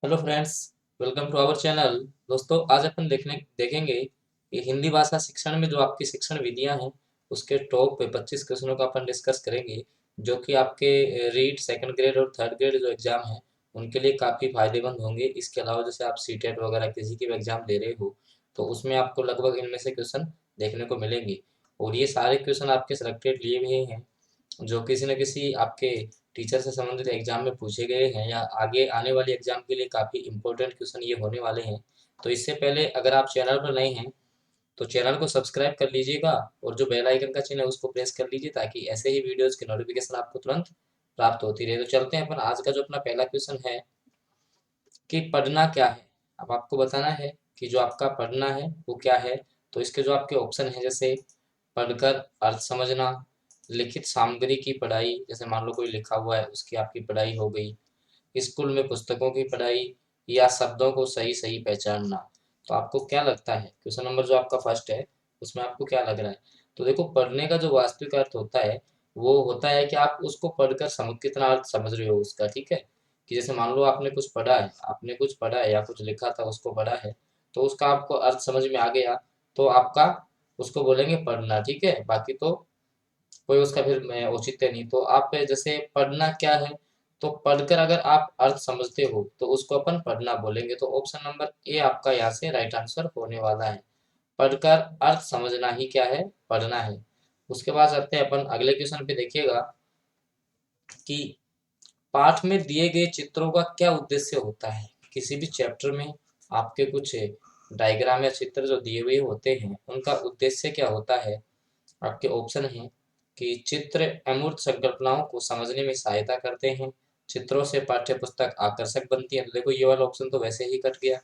Hello friends, welcome to our channel. दोस्तों, आज अपन देखेंगे कि हिंदी भाषा शिक्षण में जो आपकी शिक्षण विधियां हैं उसके टॉप 25 क्वेश्चनों का अपन डिस्कस करेंगे, जो कि आपके रीट सेकंड ग्रेड और थर्ड ग्रेड जो एग्जाम है उनके लिए काफ़ी फायदेमंद होंगे। इसके अलावा जैसे आप सीटेट वगैरह किसी की भी एग्जाम दे रहे हो तो उसमें आपको लगभग इनमें से क्वेश्चन देखने को मिलेंगे। और ये सारे क्वेश्चन आपके सिलेक्टेड लिए हुए हैं जो किसी न किसी आपके टीचर से संबंधित एग्जाम में पूछे गए हैं या आगे आने वाली एग्जाम के लिए काफ़ी इंपॉर्टेंट क्वेश्चन ये होने वाले हैं। तो इससे पहले अगर आप चैनल पर नए हैं तो चैनल को सब्सक्राइब कर लीजिएगा और जो बेल आइकन का चिन्ह है उसको प्रेस कर लीजिए ताकि ऐसे ही वीडियोज़ की नोटिफिकेशन आपको तुरंत प्राप्त होती रहे। तो चलते हैं अपन आज का जो अपना पहला क्वेश्चन है कि पढ़ना क्या है। अब आपको बताना है कि जो आपका पढ़ना है वो क्या है। तो इसके जो आपके ऑप्शन हैं जैसे पढ़कर अर्थ समझना, लिखित सामग्री की पढ़ाई, जैसे मान लो कोई लिखा हुआ है उसकी आपकी पढ़ाई हो गई, स्कूल में पुस्तकों की पढ़ाई, या शब्दों को सही सही पहचानना। तो आपको क्या लगता है क्वेश्चन नंबर जो आपका फर्स्ट है उसमें आपको क्या लग रहा है? तो देखो, पढ़ने का जो वास्तविक अर्थ होता है वो होता है कि आप उसको पढ़कर कितना अर्थ समझ रहे हो उसका। ठीक है, कि जैसे मान लो आपने कुछ पढ़ा है या कुछ लिखा था उसको पढ़ा है, तो उसका आपको अर्थ समझ में आ गया तो आपका उसको बोलेंगे पढ़ना। ठीक है, बाकी तो कोई उसका फिर मैं औचित्य नहीं। तो आप जैसे पढ़ना क्या है, तो पढ़कर अगर आप अर्थ समझते हो तो उसको अपन पढ़ना बोलेंगे। तो ऑप्शन नंबर ए आपका यहाँ से राइट आंसर होने वाला है। पढ़कर अर्थ समझना ही क्या है, पढ़ना है। उसके बाद आते हैं अपन अगले क्वेश्चन पे। देखिएगा कि पाठ में दिए गए चित्रों का क्या उद्देश्य होता है। किसी भी चैप्टर में आपके कुछ डायग्राम या चित्र जो दिए हुए होते हैं उनका उद्देश्य क्या होता है। आपके ऑप्शन हैं कि चित्र अमूर्त संकल्पनाओं को समझने में सहायता करते हैं, चित्रों से पाठ्य पुस्तक आकर्षक बनती है। तो देखो, ये वाला ऑप्शन तो वैसे ही कट गया।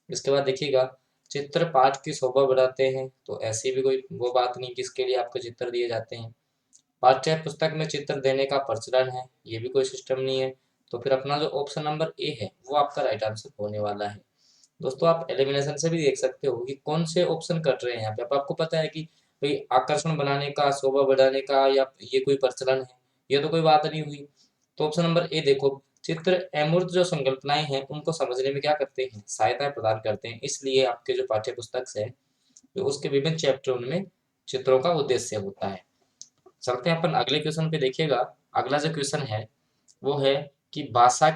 इसके बाद देखिएगा, चित्र पाठ की शोभा बढ़ाते हैं। तो ऐसी भी कोई वो बात नहीं किसके लिए आपको चित्र दिए जाते हैं। पाठ्य पुस्तक में चित्र देने का प्रचलन है, ये भी कोई सिस्टम नहीं है। तो फिर अपना जो ऑप्शन नंबर ए है वो आपका राइट आंसर होने वाला है। दोस्तों, आप एलिमिनेशन से भी देख सकते हो कि कौन से ऑप्शन कट रहे हैं यहाँ पे। अब आपको पता है कि भाई आकर्षण बनाने का, शोभा बढ़ाने का, या ये कोई प्रचलन है, ये तो कोई बात नहीं हुई। तो ऑप्शन नंबर ए देखो, चित्र अमूर्त जो संकल्पनाएं हैं उनको समझने में क्या करते हैं, सहायता प्रदान करते हैं। इसलिए आपके जो पाठ्य पुस्तक है तो उसके विभिन्न चैप्टर उनमें चित्रों का उद्देश्य होता है। चलते हैं अपन अगले क्वेश्चन पे। देखिएगा, अगला जो क्वेश्चन है वो है कि भाषा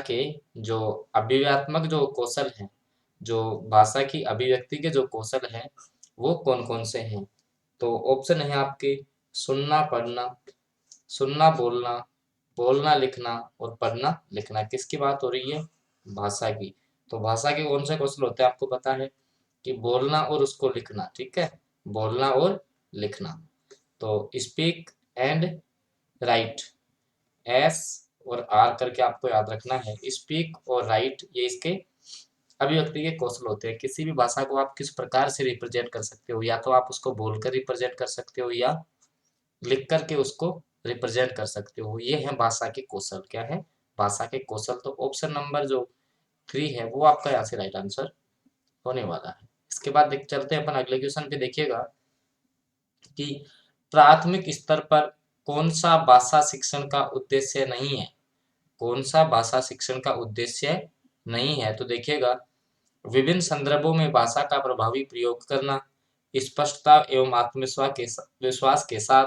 के जो अभिव्यक्तात्मक जो कौशल हैं, जो भाषा की अभिव्यक्ति के जो कौशल हैं वो कौन कौन से हैं। तो ऑप्शन है आपके सुनना पढ़ना, सुनना बोलना, बोलना लिखना, और पढ़ना लिखना। किसकी बात हो रही है? भाषा की। तो भाषा के कौन से कौशल होते हैं आपको पता है कि बोलना और उसको लिखना। ठीक है, बोलना और लिखना। तो स्पीक एंड राइट, एस और आर करके आपको याद रखना है। स्पीक और राइट ये इसके अभिव्यक्ति के कौशल होते हैं। किसी भी भाषा को आप किस प्रकार से रिप्रेजेंट कर सकते हो, या तो आप उसको बोलकर रिप्रेजेंट कर सकते हो या लिख करके उसको रिप्रेजेंट कर सकते हो। ये है भाषा के कौशल। क्या है? भाषा के कौशल। तो ऑप्शन नंबर जो 3 है वो आपका यहाँ से राइट आंसर होने वाला है। इसके बाद देख चलते हैं अपन अगले क्वेश्चन पे। देखिएगा कि प्राथमिक स्तर पर कौन सा भाषा शिक्षण का उद्देश्य नहीं है। कौन सा भाषा शिक्षण का उद्देश्य नहीं है? तो देखिएगा, विभिन्न संदर्भों में भाषा का प्रभावी प्रयोग करना, स्पष्टता एवं विश्वास के साथ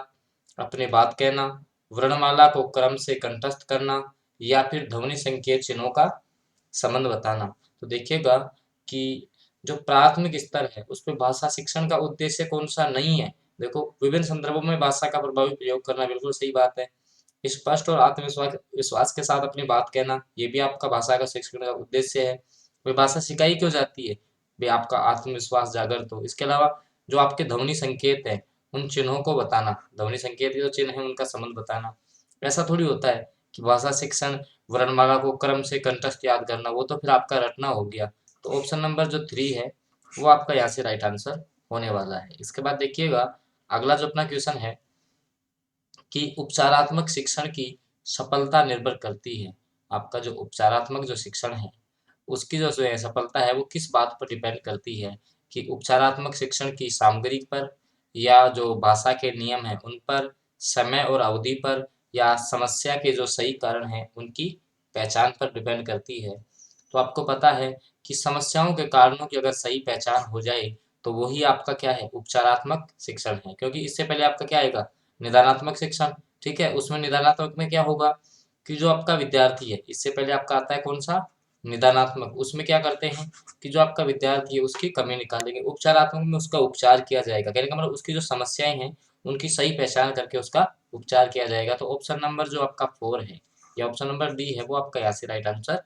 अपनी बात कहना, वर्णमाला को क्रम से कंठस्थ करना, या फिर ध्वनि संकेत चिन्हों का संबंध बताना। तो देखिएगा कि जो प्राथमिक स्तर है उस पे भाषा शिक्षण का उद्देश्य कौन सा नहीं है। देखो, विभिन्न संदर्भों में भाषा का प्रभावी प्रयोग करना बिल्कुल सही बात है। स्पष्ट और आत्मविश्वास विश्वास के साथ अपनी बात कहना, ये भी आपका भाषा का शिक्षण का उद्देश्य है। वे भाषा सिखाई क्यों जाती है? भी आपका आत्मविश्वास जागृत हो। इसके अलावा जो आपके ध्वनि संकेत है उन चिन्हों को बताना, ध्वनि संकेत के जो चिन्ह है उनका संबंध बताना। ऐसा थोड़ी होता है कि भाषा शिक्षण वर्णमाला को क्रम से कंठस्थ याद करना, वो तो फिर आपका रटना हो गया। तो ऑप्शन नंबर जो 3 है वो आपका यहाँ से राइट आंसर होने वाला है। इसके बाद देखिएगा, अगला जो अपना क्वेश्चन है कि उपचारात्मक शिक्षण की सफलता निर्भर करती है। आपका जो उपचारात्मक जो शिक्षण है उसकी जो है सफलता है वो किस बात पर डिपेंड करती है, कि उपचारात्मक शिक्षण की सामग्री पर, या जो भाषा के नियम हैं उन पर, समय और अवधि पर, या समस्या के जो सही कारण हैं उनकी पहचान पर डिपेंड करती है। तो आपको पता है कि समस्याओं के कारणों की अगर सही पहचान हो जाए तो वही आपका क्या है, उपचारात्मक शिक्षण है। क्योंकि इससे पहले आपका क्या आएगा, निदानात्मक शिक्षण। ठीक है, उसमें निदानात्मक में क्या होगा कि जो आपका विद्यार्थी है, इससे पहले आपका आता है कौन सा, निदानात्मक। उसमें क्या करते हैं कि जो आपका विद्यार्थी है उसकी कमी निकालेंगे। उपचारात्मक में उसका उपचार किया जाएगा, कहने का मतलब उसकी जो समस्याएं हैं उनकी सही पहचान करके उसका उपचार किया जाएगा। तो ऑप्शन नंबर जो आपका 4 है या ऑप्शन नंबर डी है वो आपका यहाँ से राइट आंसर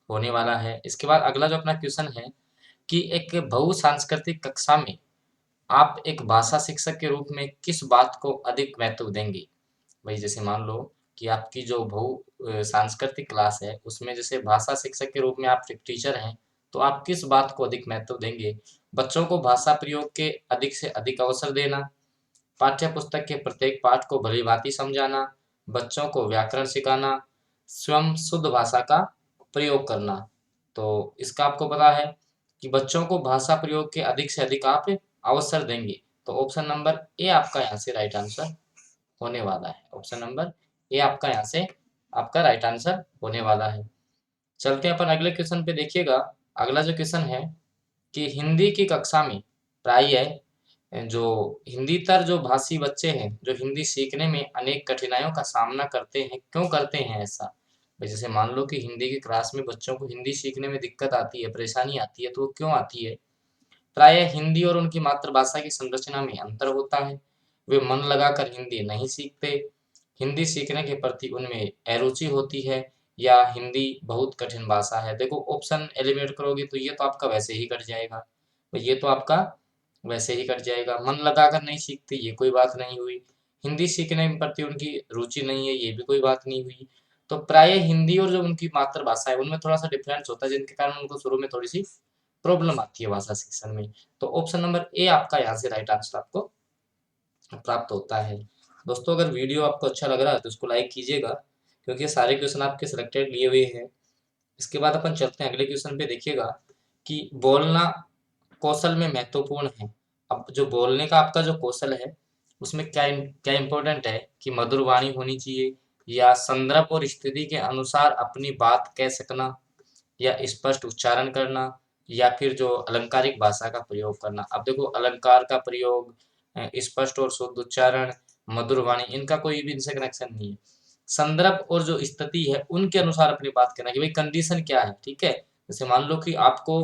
होने वाला है। इसके बाद अगला जो अपना क्वेश्चन है कि एक बहुसांस्कृतिक कक्षा में आप एक भाषा शिक्षक के रूप में किस बात को अधिक महत्व देंगे। भाई जैसे मान लो कि आपकी जो बहु सांस्कृतिक क्लास है उसमें जैसे भाषा शिक्षक के रूप में आप एक टीचर हैं, तो आप किस बात को अधिक महत्व देंगे। बच्चों को भाषा प्रयोग के अधिक से अधिक अवसर देना, पाठ्य पुस्तक के प्रत्येक पाठ को भली भांति समझाना, बच्चों को व्याकरण सिखाना, स्वयं शुद्ध भाषा का प्रयोग करना। तो इसका आपको पता है कि बच्चों को भाषा प्रयोग के अधिक से अधिक आप अवसर देंगे। तो ऑप्शन नंबर ए आपका यहाँ से राइट आंसर होने वाला है। ऑप्शन नंबर ए आपका यहाँ से आपका राइट आंसर होने वाला है। चलते हैं अपन अगले क्वेश्चन पे। देखिएगा अगला जो क्वेश्चन है कि हिंदी की कक्षा में प्रायः जो हिंदीतर जो भाषी बच्चे हैं जो हिंदी सीखने में अनेक कठिनाइयों का सामना करते हैं, क्यों करते हैं ऐसा। भाई जैसे मान लो कि हिंदी की क्लास में बच्चों को हिंदी सीखने में दिक्कत आती है, परेशानी आती है, तो वो क्यों आती है। प्रायः हिंदी और उनकी मातृभाषा की संरचना में अंतर होता है, वे मन लगाकर हिंदी नहीं सीखते, हिंदी सीखने के प्रति उनमें अरुचि होती है, या हिंदी बहुत कठिन भाषा है। देखो ऑप्शन एलिमिनेट करोगे तो ये तो आपका वैसे ही कट जाएगा, तो ये तो आपका वैसे ही कट जाएगा। मन लगाकर नहीं सीखते ये कोई बात नहीं हुई, हिंदी सीखने के प्रति उनकी रुचि नहीं है ये भी कोई बात नहीं हुई। तो प्राय हिंदी और जो उनकी मातृभाषा है उनमें थोड़ा सा डिफरेंस होता है, जिनके कारण उनको शुरू में थोड़ी सी प्रॉब्लम आती है भाषा शिक्षण में। तो ऑप्शन नंबर ए आपका यहाँ से राइट आंसर आपको प्राप्त होता है। दोस्तों अगर वीडियो आपको अच्छा लग रहा है तो उसको लाइक कीजिएगा, क्योंकि ये सारे क्वेश्चन आपके सिलेक्टेड लिए हुए हैं। इसके बाद अपन चलते हैं अगले क्वेश्चन पे। देखिएगा कि बोलना कौशल में महत्वपूर्ण है। अब जो बोलने का आपका जो कौशल है उसमें क्या क्या इंपॉर्टेंट है कि मधुर वाणी होनी चाहिए, या संदर्भ और स्थिति के अनुसार अपनी बात कह सकना, या स्पष्ट उच्चारण करना, या फिर जो अलंकारिक भाषा का प्रयोग करना। अब देखो अलंकार का प्रयोग, स्पष्ट और शुद्ध उच्चारण, मधुर वाणी, इनका कोई भी इनसे कनेक्शन नहीं है। संदर्भ और जो स्थिति है उनके अनुसार अपनी बात करना कि भाई कंडीशन क्या है। ठीक है, जैसे मान लो कि आपको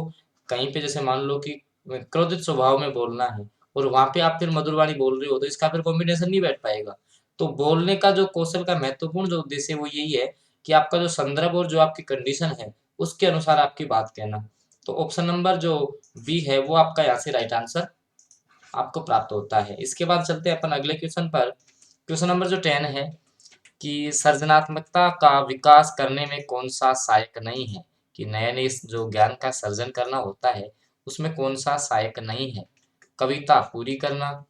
कहीं पे जैसे मान लो कि क्रोधित स्वभाव में बोलना है और वहां पे आप फिर मधुर वाणी बोल रहे हो तो इसका फिर कॉम्बिनेशन नहीं बैठ पाएगा। तो बोलने का जो कौशल का महत्वपूर्ण जो उद्देश्य है वो यही है कि आपका जो संदर्भ और जो आपकी कंडीशन है उसके अनुसार आपकी बात कहना। तो ऑप्शन नंबर जो बी है वो आपका यहाँ से राइट आंसर आपको प्राप्त होता है। इसके बाद चलते हैं अपन अगले क्वेश्चन पर। क्वेश्चन नंबर जो 10 है कि सर्जनात्मकता का विकास करने में कौन सा सहायक नहीं है, कि नए नए जो ज्ञान का सर्जन करना होता है उसमें कौन सा सहायक नहीं है। कविता पूरी करना,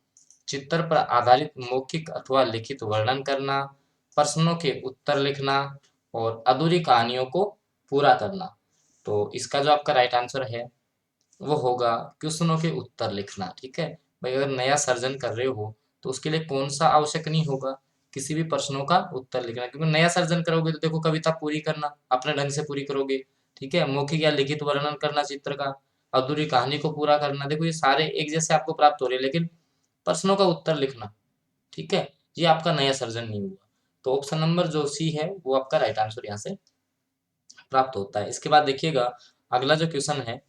चित्र पर आधारित मौखिक अथवा लिखित वर्णन करना, प्रश्नों के उत्तर लिखना, और अधूरी कहानियों को पूरा करना। तो इसका जो आपका राइट आंसर है वो होगा क्वेश्चनों के उत्तर लिखना। ठीक है भाई, अगर नया सर्जन कर रहे हो तो उसके लिए कौन सा आवश्यक नहीं होगा, किसी भी प्रश्नों का उत्तर लिखना। क्योंकि नया सर्जन करोगे तो देखो कविता पूरी करना अपने ढंग से पूरी करोगे, ठीक है, मौखिक या लिखित वर्णन करना चित्र का, अधूरी कहानी को पूरा करना, देखो ये सारे एक जैसे आपको प्राप्त हो रहे हैं, लेकिन प्रश्नों का उत्तर लिखना, ठीक है, ये आपका नया सर्जन नहीं हुआ। तो ऑप्शन नंबर जो सी है वो आपका राइट आंसर यहाँ से प्राप्त होता है। इसके बाद देखिएगा अगला जो क्वेश्चन है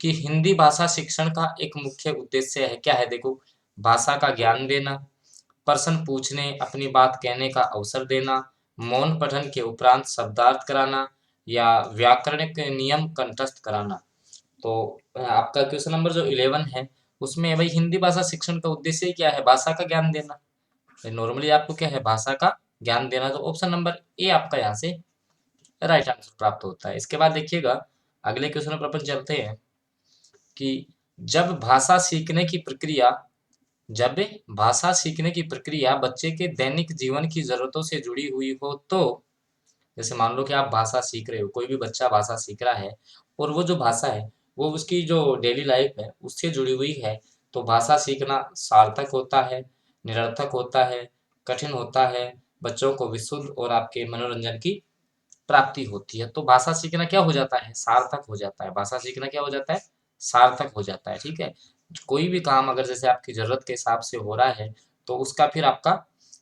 कि हिंदी भाषा शिक्षण का एक मुख्य उद्देश्य है, क्या है। देखो भाषा का ज्ञान देना, प्रश्न पूछने अपनी बात कहने का अवसर देना, मौन पठन के उपरांत शब्दार्थ कराना, या व्याकरणिक नियम कंठस्थ कराना। तो आपका क्वेश्चन नंबर जो 11 है उसमें भाई हिंदी भाषा शिक्षण का उद्देश्य क्या है, भाषा का ज्ञान देना। नॉर्मली आपको क्या है, भाषा का ज्ञान देना। तो ऑप्शन नंबर ए आपका यहाँ से राइट आंसर प्राप्त होता है। इसके बाद देखिएगा अगले क्वेश्चन पर अपन चलते हैं कि जब भाषा सीखने की प्रक्रिया जब भाषा सीखने की प्रक्रिया बच्चे के दैनिक जीवन की जरूरतों से जुड़ी हुई हो तो, जैसे मान लो कि आप भाषा सीख रहे हो, कोई भी बच्चा भाषा सीख रहा है और वो जो भाषा है वो उसकी जो डेली लाइफ है उससे जुड़ी हुई है, तो भाषा सीखना सार्थक होता है, निरर्थक होता है, कठिन होता है, बच्चों को विशुद्ध और आपके मनोरंजन की प्राप्ति होती है। तो भाषा सीखना क्या हो जाता है, सार्थक हो जाता है। भाषा सीखना क्या हो जाता है, सार्थक हो जाता है। ठीक है, कोई भी काम अगर जैसे आपकी जरूरत के हिसाब से हो रहा है तो उसका फिर आपका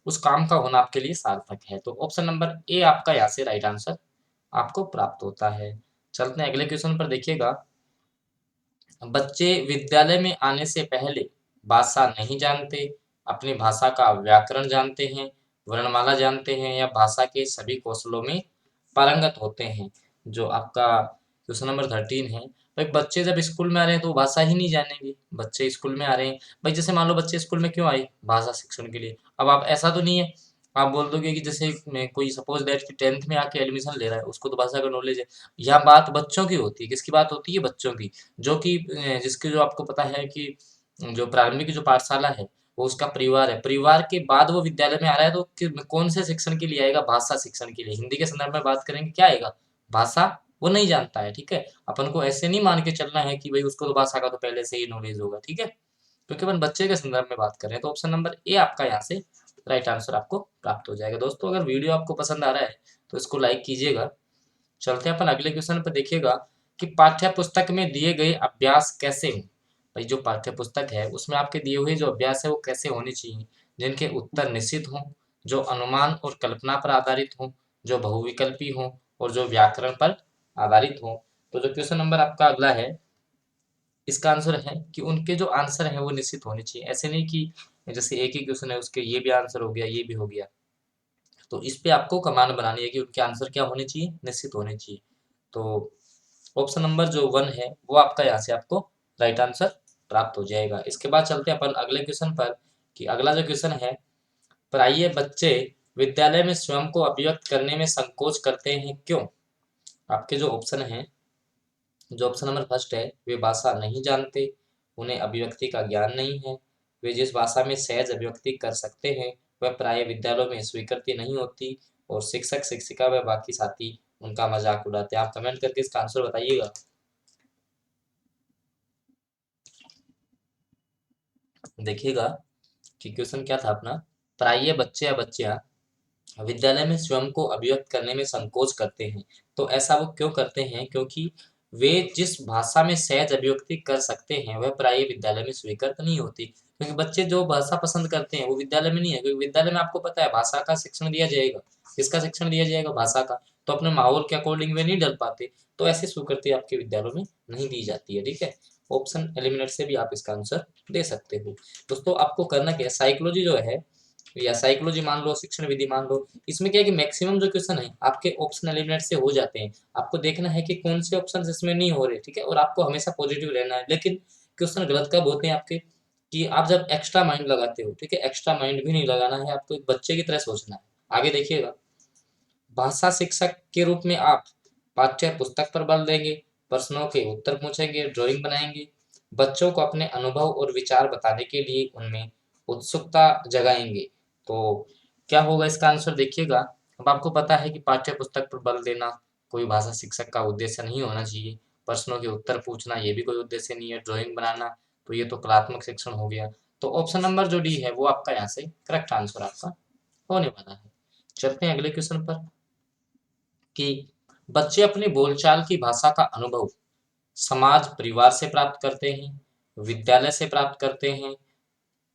उस काम का होना आपके लिए सार्थक है। तो ऑप्शन नंबर ए आपका यहाँ से राइट आंसर आपको प्राप्त होता है। चलते हैं अगले क्वेश्चन पर। देखिएगा, बच्चे विद्यालय में आने से पहले भाषा नहीं जानते, अपनी भाषा का व्याकरण जानते हैं, वर्णमाला जानते हैं या भाषा के सभी कौशलों में पारंगत होते हैं। जो आपका क्वेश्चन नंबर 13 है। भाई बच्चे जब स्कूल में आ रहे हैं तो वो भाषा ही नहीं जानेंगे। बच्चे स्कूल में आ रहे हैं, भाई जैसे मान लो बच्चे स्कूल में क्यों आए, भाषा शिक्षण के लिए। अब आप ऐसा तो नहीं है आप बोल दोगे कि जैसे मैं कोई सपोज दैट कि 10th में आके एडमिशन ले रहा है, उसको तो भाषा का नॉलेज है। यहाँ बात बच्चों की होती है, किसकी बात होती है, बच्चों की, जो कि जिसके जो आपको पता है कि जो प्रारंभिक जो पाठशाला है वो उसका परिवार है। परिवार के बाद वो विद्यालय में आ रहा है तो कौन से शिक्षण के लिए आएगा, भाषा शिक्षण के लिए। हिंदी के संदर्भ में बात करेंगे क्या आएगा, भाषा। वो नहीं जानता है। ठीक है, अपन को ऐसे नहीं मान के चलना है कि भाई उसको तो भाषा का तो पहले से ही नॉलेज होगा। ठीक है, क्योंकि अपन बच्चे के संदर्भ में बात कर रहे हैं। तो ऑप्शन नंबर ए आपका यहाँ से राइट आंसर आपको प्राप्त हो जाएगा। दोस्तों अगर वीडियो आपको पसंद आ रहा है तो इसको लाइक कीजिएगा। चलते हैं अपन अगले क्वेश्चन पर। देखिएगा कि पाठ्य पुस्तक में दिए गए अभ्यास कैसे हों। भाई जो पाठ्य पुस्तक है उसमें आपके दिए हुए जो अभ्यास है वो कैसे होने चाहिए, जिनके उत्तर निश्चित हों, जो अनुमान और कल्पना पर आधारित हों, जो बहुविकल्पी हों और जो व्याकरण पर आधारित हों। तो जो क्वेश्चन नंबर आपका अगला है इसका आंसर है कि उनके जो आंसर है वो निश्चित होने चाहिए। ऐसे नहीं कि जैसे एक ही क्वेश्चन है उसके ये भी आंसर हो गया ये भी हो गया। तो इस पे आपको कमांड बनानी है कि उनके आंसर क्या होने चाहिए, निश्चित होने चाहिए। तो ऑप्शन नंबर जो 1 है वो आपका यहाँ से आपको राइट आंसर प्राप्त हो जाएगा। इसके बाद चलते हैं अपन अगले क्वेश्चन पर कि अगला जो क्वेश्चन है, प्रायः बच्चे विद्यालय में स्वयं को अभिव्यक्त करने में संकोच करते हैं, क्यों। आपके जो ऑप्शन है, जो ऑप्शन नंबर फर्स्ट है, वे भाषा नहीं जानते, उन्हें अभिव्यक्ति का ज्ञान नहीं है, वे जिस भाषा में सहज अभिव्यक्ति कर सकते हैं वह प्राय विद्यालयों में स्वीकृति नहीं होती, और शिक्षक शिक्षिका व बाकी साथी उनका मजाक उड़ाते हैं। आप कमेंट करके इसका आंसर बताइएगा। देखिएगा कि क्वेश्चन क्या था अपना, प्रायः बच्चे या बच्चियां विद्यालय में स्वयं को अभिव्यक्त करने में संकोच करते हैं। तो ऐसा वो क्यों करते हैं, क्योंकि वे जिस भाषा में सहज अभिव्यक्ति कर सकते हैं वह प्रायः विद्यालय में स्वीकृत नहीं होती। क्योंकि बच्चे जो भाषा पसंद करते हैं वो विद्यालय में नहीं है, क्योंकि विद्यालय में आपको पता है भाषा का शिक्षण दिया जाएगा। किसका शिक्षण दिया जाएगा, भाषा का। तो अपने माहौल के अकॉर्डिंग वे नहीं ढल पाते, तो ऐसी स्वीकृति आपके विद्यालयों में नहीं दी जाती है। ठीक है, ऑप्शन एलिमिनेट से भी आप इसका आंसर दे सकते हो। दोस्तों आपको करना क्या है, साइकोलॉजी जो है या साइकोलॉजी मान लो, शिक्षण विधि मान लो, इसमें क्या है कि मैक्सिमम जो क्वेश्चन है आपके ऑप्शन एलिमिनेट से हो जाते हैं। आपको देखना है कि कौन से ऑप्शन इसमें नहीं हो रहे। ठीक है, और आपको हमेशा पॉजिटिव रहना है। लेकिन क्वेश्चन गलत कब होते हैं आपके, कि आप जब एक्स्ट्रा माइंड लगाते हो। ठीक है, एक्स्ट्रा माइंड भी नहीं लगाना है, आपको एक बच्चे की तरह सोचना है। आगे देखिएगा, भाषा शिक्षक के रूप में आप पाठ्य पुस्तक पर बल देंगे, प्रश्नों के उत्तर पूछेंगे, ड्राइंग बनाएंगे, बच्चों को अपने अनुभव और विचार बताने के लिए उनमें उत्सुकता जगाएंगे। तो क्या होगा इसका आंसर, देखिएगा। अब आपको पता है कि पाठ्य पुस्तक पर बल देना कोई भाषा शिक्षक का उद्देश्य नहीं होना चाहिए, प्रश्नों के उत्तर पूछना ये भी कोई उद्देश्य नहीं है, ड्राइंग बनाना तो ये तो कलात्मक शिक्षण हो गया। तो ऑप्शन नंबर जो डी है वो आपका यहाँ से करेक्ट आंसर आपका होने वाला है। चलते हैं अगले क्वेश्चन पर कि बच्चे अपनी बोलचाल की भाषा का अनुभव समाज परिवार से प्राप्त करते हैं, विद्यालय से प्राप्त करते हैं,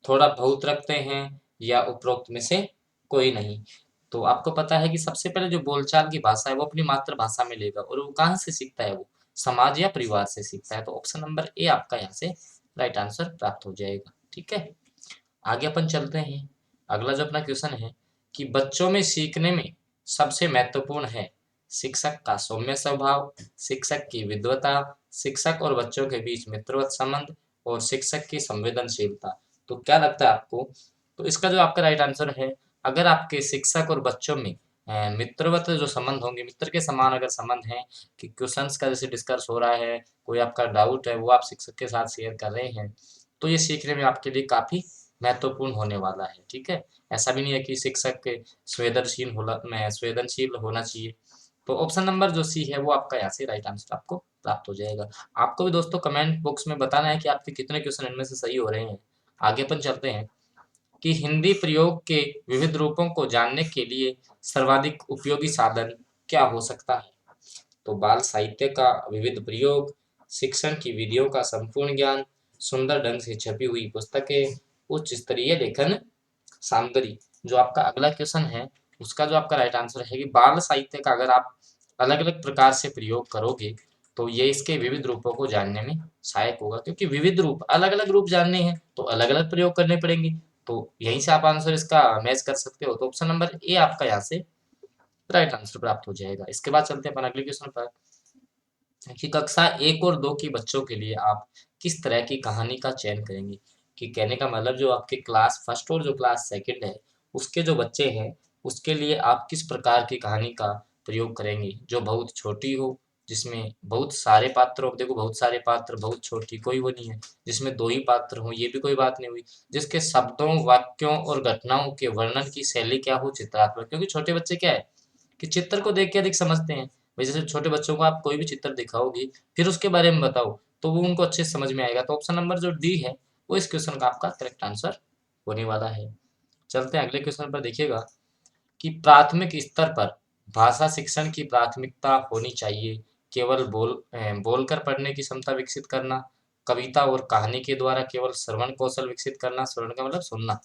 थोड़ा बहुत रखते हैं या उपरोक्त में से कोई नहीं। तो आपको पता है कि सबसे पहले जो बोलचाल की भाषा है वो अपनी मातृभाषा में लेगा, और वो कहाँ से सीखता है, वो समाज या परिवार से सीखता है। तो ऑप्शन नंबर ए आपका यहाँ से राइट आंसर प्राप्त हो जाएगा। ठीक है, आगे अपन चलते हैं। अगला जो अपना क्वेश्चन है कि बच्चों में सीखने में सबसे महत्वपूर्ण है शिक्षक का सौम्य स्वभाव, शिक्षक की विद्वता, शिक्षक और बच्चों के बीच मित्रवत संबंध और शिक्षक की संवेदनशीलता। तो क्या लगता है आपको, तो इसका जो आपका राइट आंसर है, अगर आपके शिक्षक और बच्चों में मित्रवत जो संबंध होंगे, मित्र के समान अगर संबंध है, कि क्वेश्चंस का जैसे डिस्कस हो रहा है, कोई आपका डाउट है वो आप शिक्षक के साथ शेयर कर रहे हैं, तो ये सीखने में आपके लिए काफी महत्वपूर्ण होने वाला है। ठीक है, ऐसा भी नहीं है कि शिक्षक के संवेदनशील होना चाहिए। तो ऑप्शन नंबर जो सी है वो आपका यहाँ से राइट आंसर आपको प्राप्त हो जाएगा। आपको भी दोस्तों कमेंट बॉक्स में बताना है कि आपके कितने क्वेश्चन इनमें से सही हो रहे हैं। आगे अपन चलते हैं कि हिंदी प्रयोग के विविध रूपों को जानने के लिए सर्वाधिक उपयोगी साधन क्या हो सकता है? तो बाल साहित्य का विविध प्रयोग, शिक्षण की विधियों का संपूर्ण ज्ञान, सुंदर ढंग से छपी हुई पुस्तकें, उच्च स्तरीय लेखन सामग्री। जो आपका अगला क्वेश्चन है उसका जो आपका राइट आंसर है कि बाल साहित्य का अगर आप अलग अलग प्रकार से प्रयोग करोगे तो ये इसके विविध रूपों को जानने में सहायक होगा, क्योंकि विविध रूप अलग अलग रूप जानने हैं तो अलग अलग प्रयोग करने पड़ेंगे। तो यहीं से आप आंसर इसका मैच कर सकते हो। तो ऑप्शन नंबर ए आपका यहाँ से राइट आंसर प्राप्त हो जाएगा। इसके बाद चलते हैं अपन अगले क्वेश्चन पर कि कक्षा 1 और 2 की बच्चों के लिए आप किस तरह की कहानी का चयन करेंगे। कि कहने का मतलब जो आपके क्लास फर्स्ट और जो क्लास सेकंड है उसके जो बच्चे हैं उसके लिए आप किस प्रकार की कहानी का प्रयोग करेंगे जो बहुत छोटी हो, जिसमें बहुत सारे पात्र हो। देखो बहुत सारे पात्र, बहुत छोटी, कोई वो नहीं है। जिसमें 2 ही पात्र हो ये भी कोई बात नहीं हुई। जिसके शब्दों, वाक्यों और घटनाओं के वर्णन की शैली क्या हो, चित्रात्मक। क्योंकि छोटे बच्चे क्या है कि चित्र को देख के अधिक समझते हैं। भाई जैसे छोटे बच्चों को आप कोई भी चित्र दिखाओगे फिर उसके बारे में बताओ तो वो उनको अच्छे से समझ में आएगा। तो ऑप्शन नंबर जो डी है वो इस क्वेश्चन का आपका करेक्ट आंसर होने वाला है। चलते हैं अगले क्वेश्चन पर। देखिएगा कि प्राथमिक स्तर पर भाषा शिक्षण की प्राथमिकता होनी चाहिए केवल बोलकर पढ़ने की क्षमता विकसित करना, कविता और कहानी के द्वारा केवल श्रवण कौशल विकसित करना, श्रवण का मतलब सुनना,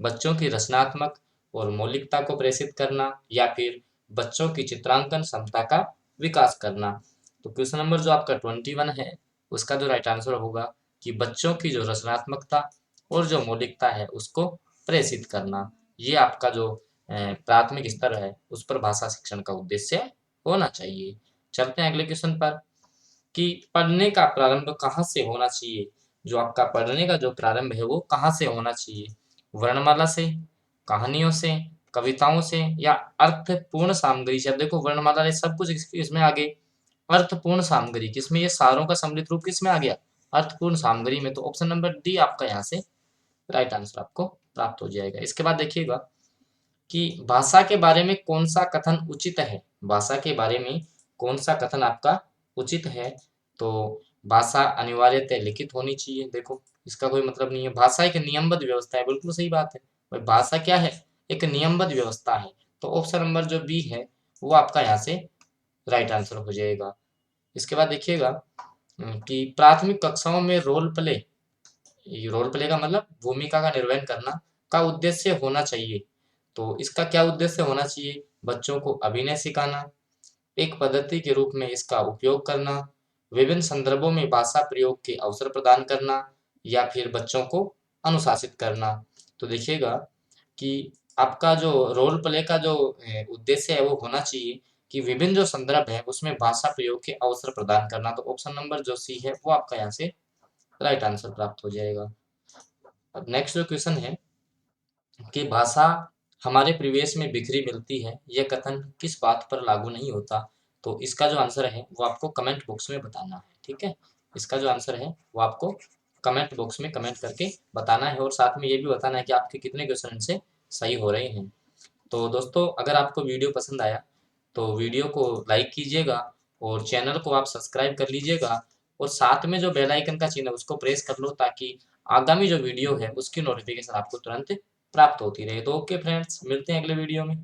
बच्चों की रचनात्मक और मौलिकता को प्रेषित करना, या फिर बच्चों की चित्रांकन क्षमता का विकास करना। तो क्वेश्चन नंबर जो आपका 21 है उसका जो राइट आंसर होगा कि बच्चों की जो रचनात्मकता और जो मौलिकता है उसको प्रेषित करना। ये आपका जो प्राथमिक स्तर है उस पर भाषा शिक्षण का उद्देश्य होना चाहिए। चलते हैं अगले क्वेश्चन पर कि पढ़ने का प्रारंभ कहाँ से होना चाहिए। जो आपका पढ़ने का जो प्रारंभ है वो कहाँ से होना चाहिए, वर्णमाला से, कहानियों से, कविताओं से, या अर्थपूर्ण सामग्री से। अब देखो वर्णमाला ने सब कुछ इसमें आ गई, अर्थपूर्ण सामग्री किसमें, ये सारों का सम्मिलित रूप किसमें आ गया, अर्थपूर्ण सामग्री में। तो ऑप्शन नंबर डी आपका यहाँ से राइट आंसर आपको प्राप्त हो जाएगा। इसके बाद देखिएगा कि भाषा के बारे में कौन सा कथन उचित है। भाषा के बारे में कौन सा कथन आपका उचित है। तो भाषा अनिवार्यतः लिखित होनी चाहिए। देखो इसका कोई मतलब नहीं है। भाषा एक नियमबद्ध व्यवस्था है, बिल्कुल सही बात है। भाई भाषा क्या है, एक नियमबद्ध व्यवस्था है। तो ऑप्शन नंबर जो बी है वो आपका यहाँ से राइट आंसर हो जाएगा। इसके बाद देखिएगा कि प्राथमिक कक्षाओं में रोल प्ले, ये रोल प्ले का मतलब भूमिका का निर्वहन करना का उद्देश्य होना चाहिए। तो इसका क्या उद्देश्य होना चाहिए, बच्चों को अभिनय सिखाना, एक पद्धति के रूप में इसका उपयोग करना, विभिन्न संदर्भों में भाषा प्रयोग के अवसर प्रदान करना, या फिर बच्चों को अनुशासित करना। तो देखिएगा कि आपका जो रोल प्ले का जो उद्देश्य है वो होना चाहिए कि विभिन्न जो संदर्भ है उसमें भाषा प्रयोग के अवसर प्रदान करना। तो ऑप्शन नंबर जो सी है वो आपका यहाँ से राइट आंसर प्राप्त हो जाएगा। अब नेक्स्ट जो क्वेश्चन है कि भाषा हमारे परिवेश में बिखरी मिलती है, यह कथन किस बात पर लागू नहीं होता। तो इसका जो आंसर है वो आपको कमेंट बॉक्स में बताना है। ठीक है, इसका जो आंसर है वो आपको कमेंट बॉक्स में कमेंट करके बताना है, और साथ में ये भी बताना है कि आपके कितने क्वेश्चन से सही हो रहे हैं। तो दोस्तों अगर आपको वीडियो पसंद आया तो वीडियो को लाइक कीजिएगा और चैनल को आप सब्सक्राइब कर लीजिएगा, और साथ में जो बेल आइकन का चिन्ह है उसको प्रेस कर लो ताकि आगामी जो वीडियो है उसकी नोटिफिकेशन आपको तुरंत प्राप्त होती रहे। तो ओके फ्रेंड्स, मिलते हैं अगले वीडियो में।